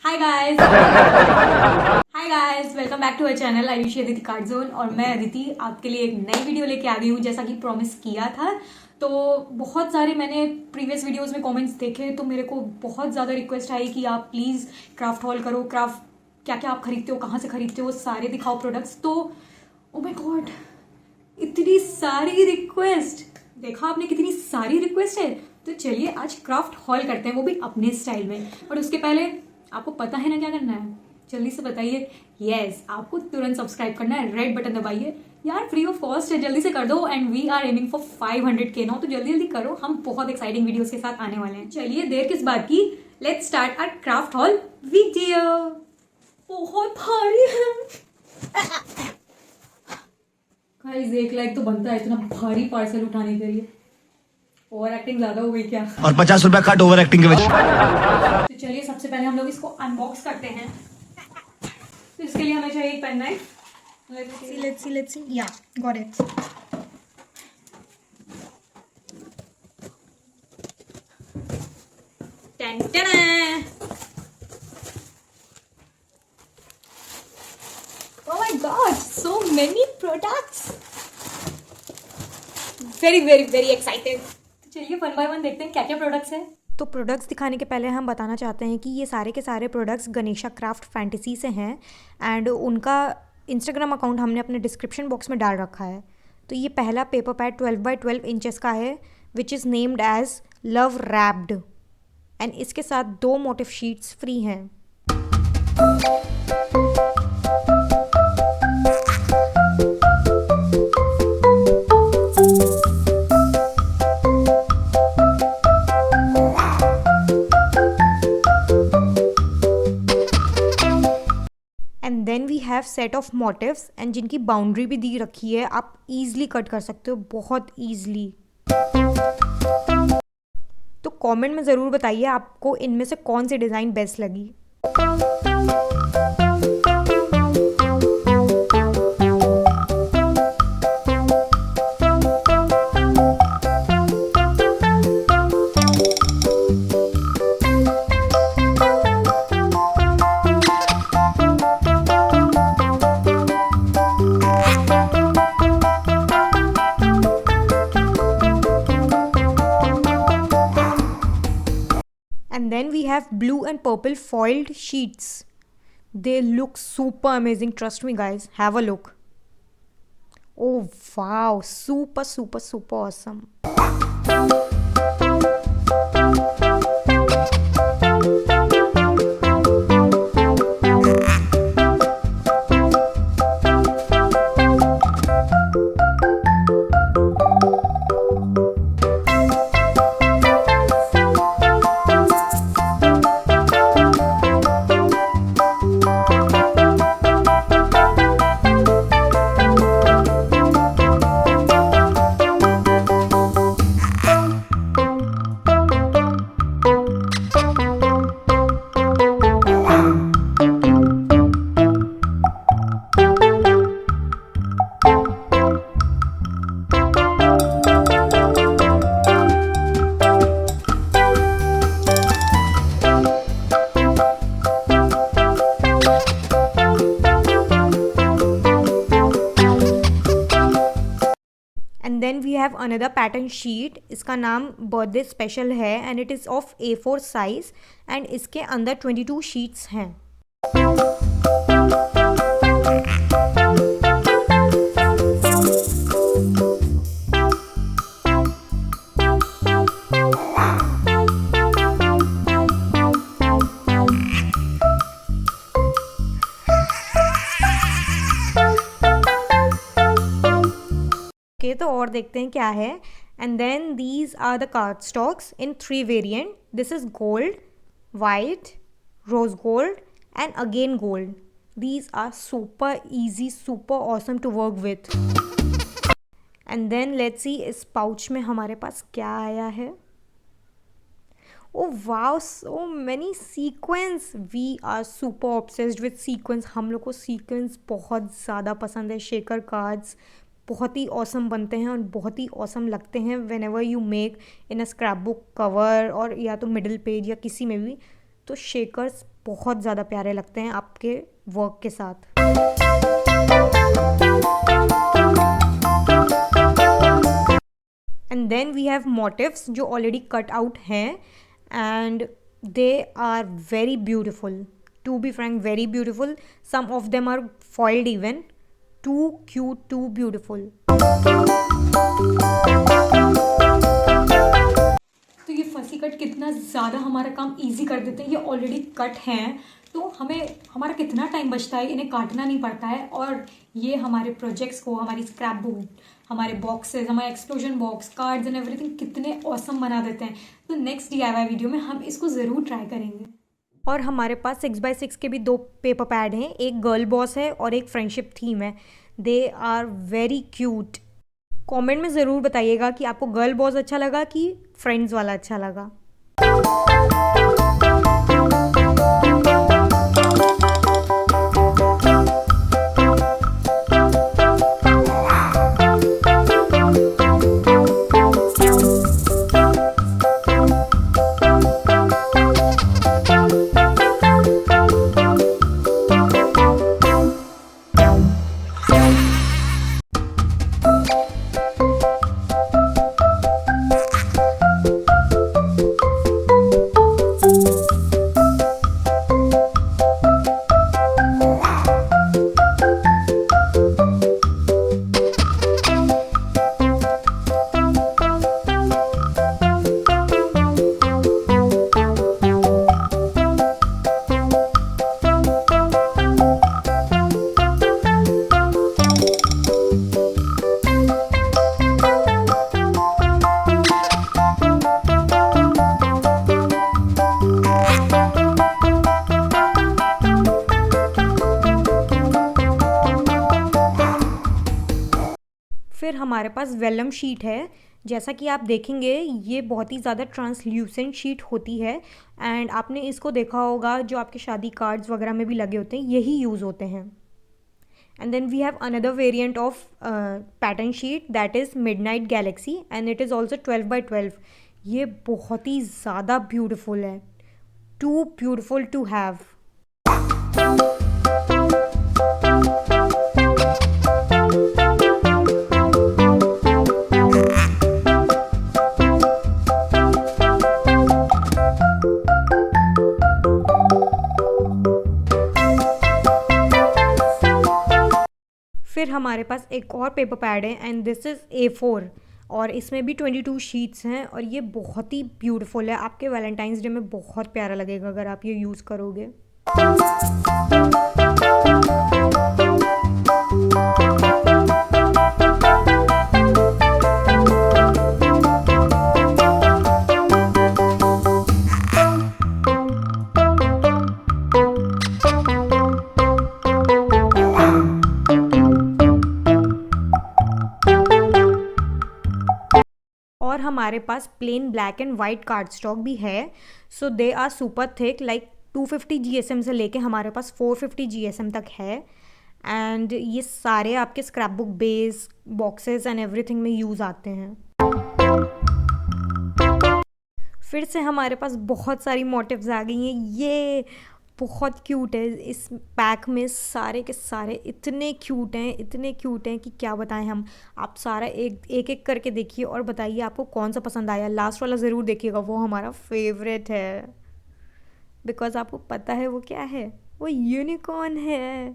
Hi guys welcome back to our channel Aditi card zone. और मैं अदिति आपके लिए एक नई वीडियो लेके आ गई हूँ जैसा कि प्रॉमिस किया था। तो बहुत सारे मैंने प्रीवियस वीडियोस में कमेंट्स देखे तो मेरे को बहुत ज़्यादा रिक्वेस्ट आई कि आप प्लीज़ क्राफ्ट हॉल करो, क्राफ्ट क्या क्या आप खरीदते हो, कहाँ से खरीदते हो, सारे दिखाओ प्रोडक्ट्स। तो ओ माय गॉड, इतनी सारी रिक्वेस्ट, देखा आपने कितनी सारी रिक्वेस्ट है। तो चलिए आज क्राफ्ट हॉल करते हैं, वो भी अपने स्टाइल में। और उसके पहले आपको पता है ना क्या करना है, जल्दी से बताइए। यस, आपको तुरंत सब्सक्राइब करना है, रेड बटन दबाइए यार, फ्री ऑफ कॉस्ट है, जल्दी से कर दो। And we are aiming for 500K now, तो जल्दी जल्दी करो, हम बहुत एक्साइटिंग वीडियोस के साथ आने वाले हैं। चलिए देर किस बात की, let's start our craft haul video. बहुत भारी है गाइस, 1 लाख तो बनता है इतना भारी पार्सल उठाने के लिए। ओवर एक्टिंग ज्यादा हो गई क्या? और 50 रुपया कट ओवर एक्टिंग के वजह। तो चलिए सबसे पहले हम लोग इसको अनबॉक्स करते हैं। तो इसके लिए हमें चाहिए एक pen knife. Let's see. Yeah, got it. Dun. Oh my God, so many products. Very excited. तो चलिए वन बाय वन देखते हैं क्या क्या प्रोडक्ट्स हैं। तो प्रोडक्ट्स दिखाने के पहले हम बताना चाहते हैं कि ये सारे के सारे प्रोडक्ट्स गणेशा क्राफ्ट फैंटेसी से हैं एंड उनका इंस्टाग्राम अकाउंट हमने अपने डिस्क्रिप्शन बॉक्स में डाल रखा है। तो ये पहला पेपर पैड 12x12 इंचेस का है which is named as love wrapped and इसके साथ 2 मोटिव शीट्स फ्री हैं। And then we have set of motifs and जिनकी बाउंड्री भी दी रखी है, आप ईजिली कट कर सकते हो, बहुत ईजिली। तो कमेंट में ज़रूर बताइए आपको इनमें से कौन सी डिज़ाइन बेस्ट लगी। And then we have blue and purple foiled sheets. They look super amazing. Trust me guys, have a look. Oh wow, super awesome. And then we have another pattern sheet, इसका नाम birthday special है and it is of A4 size and इसके अंदर 22 sheets हैं। तो और देखते हैं क्या है। And then these are the card stocks in 3 variant. This is gold, white, rose gold and again gold. These are super easy, super awesome to work with. And then let's see इस pouch में हमारे पास क्या आया है। Oh wow, so many sequins. We are super obsessed with sequins. हम लोग को सीक्वेंस बहुत ज़्यादा पसंद है। शेकर कार्ड्स बहुत ही ऑसम बनते हैं और बहुत ही ऑसम लगते हैं when ever you make in a scrap book cover और या तो मिडिल पेज या किसी में भी। तो शेकर्स बहुत ज़्यादा प्यारे लगते हैं आपके वर्क के साथ। And then we have motifs जो ऑलरेडी कट आउट हैं and they are very beautiful, to be frank very beautiful. Some of them are foiled even, too cute, too beautiful। तो ये फंसी कट कितना ज़्यादा हमारा काम इजी कर देते हैं। ये ऑलरेडी कट हैं तो हमें हमारा कितना टाइम बचता है, इन्हें काटना नहीं पड़ता है। और ये हमारे प्रोजेक्ट्स को, हमारी स्क्रैप बुक, हमारे बॉक्सेस, हमारे explosion box, cards and everything कितने ऑसम बना देते हैं। तो नेक्स्ट DIY वीडियो में हम इसको ज़रूर ट्राई करेंगे। और हमारे पास 6x6 के भी 2 पेपर पैड हैं, एक गर्ल बॉस है और एक फ्रेंडशिप थीम है। They are very cute. Comment में ज़रूर बताइएगा कि आपको गर्ल बॉस अच्छा लगा कि फ्रेंड्स वाला अच्छा लगा। फिर हमारे पास वेलम शीट है। जैसा कि आप देखेंगे ये बहुत ही ज़्यादा ट्रांसल्यूसेंट शीट होती है एंड आपने इसको देखा होगा जो आपके शादी कार्ड्स वगैरह में भी लगे होते हैं, यही यूज़ होते हैं। And then we have another variant of pattern sheet that is midnight galaxy and it is also 12x12। ये बहुत ही ज़्यादा ब्यूटिफुल है, टू ब्यूटिफुल टू हैव। फिर हमारे पास एक और पेपर पैड है एंड दिस इज़ A4 और इसमें भी 22 शीट्स हैं और ये बहुत ही ब्यूटीफुल है। आपके वैलेंटाइंस डे में बहुत प्यारा लगेगा अगर आप ये यूज़ करोगे। और हमारे पास plain black and white card stock भी है। So they are super thick, like 250 GSM से लेके हमारे पास 450 GSM तक है एंड ये सारे आपके scrap book base, boxes and everything में यूज़ आते हैं। फिर से हमारे पास बहुत सारी मोटिव्स आ गई हैं। ये बहुत क्यूट है। इस पैक में सारे के सारे इतने क्यूट हैं, इतने क्यूट हैं कि क्या बताएं हम। आप सारा एक एक करके देखिए और बताइए आपको कौन सा पसंद आया। लास्ट वाला ज़रूर देखिएगा, वो हमारा फेवरेट है बिकॉज आपको पता है वो क्या है, वो यूनिकॉर्न है।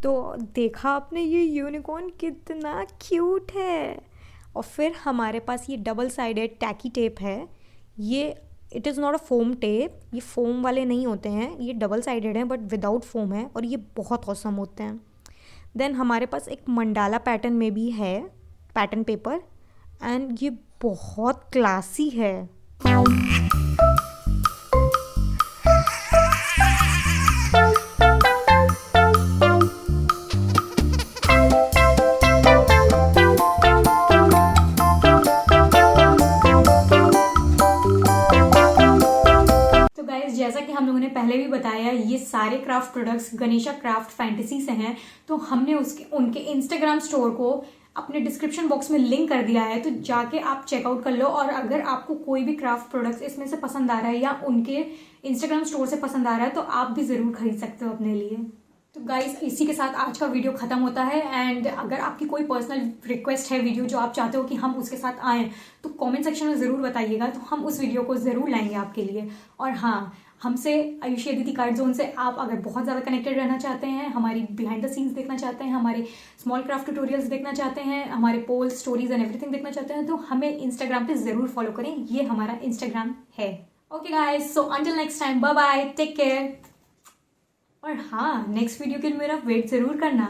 तो देखा आपने ये यूनिकॉर्न कितना क्यूट है। और फिर हमारे पास ये डबल साइडेड टैकी टेप है। ये it is not a foam tape, ये फोम वाले नहीं होते हैं, ये डबल साइडेड हैं बट विदाउट फोम है और ये बहुत औसम होते हैं। देन हमारे पास एक मंडाला पैटर्न में भी है पैटर्न पेपर एंड ये बहुत क्लासी है। जैसा कि हम लोगों ने पहले भी बताया, ये सारे craft products Ganesha craft fantasy से हैं। तो हमने उनके इंस्टाग्राम स्टोर को अपने डिस्क्रिप्शन बॉक्स में लिंक कर दिया है, तो जाके आप चेकआउट कर लो। और अगर आपको कोई भी क्राफ्ट प्रोडक्ट्स इसमें से पसंद आ रहा है या उनके इंस्टाग्राम स्टोर से पसंद आ रहा है, तो आप भी ज़रूर खरीद सकते हो अपने लिए। तो गाइस, इसी के साथ आज का वीडियो खत्म होता है। एंड अगर आपकी कोई पर्सनल रिक्वेस्ट है वीडियो जो आप चाहते हो कि हम उसके साथ आएँ, तो कमेंट सेक्शन में ज़रूर बताइएगा, तो हम उस वीडियो को ज़रूर लाएंगे आपके लिए। और हाँ, हमसे आयुषी अदिति कार्ड जोन से आप अगर बहुत ज़्यादा कनेक्टेड रहना चाहते हैं, हमारी बिहाइंड द सीन्स देखना चाहते हैं, हमारे स्मॉल क्राफ्ट ट्यूटोरियल्स देखना चाहते हैं, हमारे पोल्स, स्टोरीज एंड एवरीथिंग देखना चाहते हैं, तो हमें इंस्टाग्राम पे ज़रूर फॉलो करें। ये हमारा इंस्टाग्राम है। Okay guys, so until next time, bye bye, take care. और हाँ, नेक्स्ट वीडियो के लिए मेरा वेट ज़रूर करना।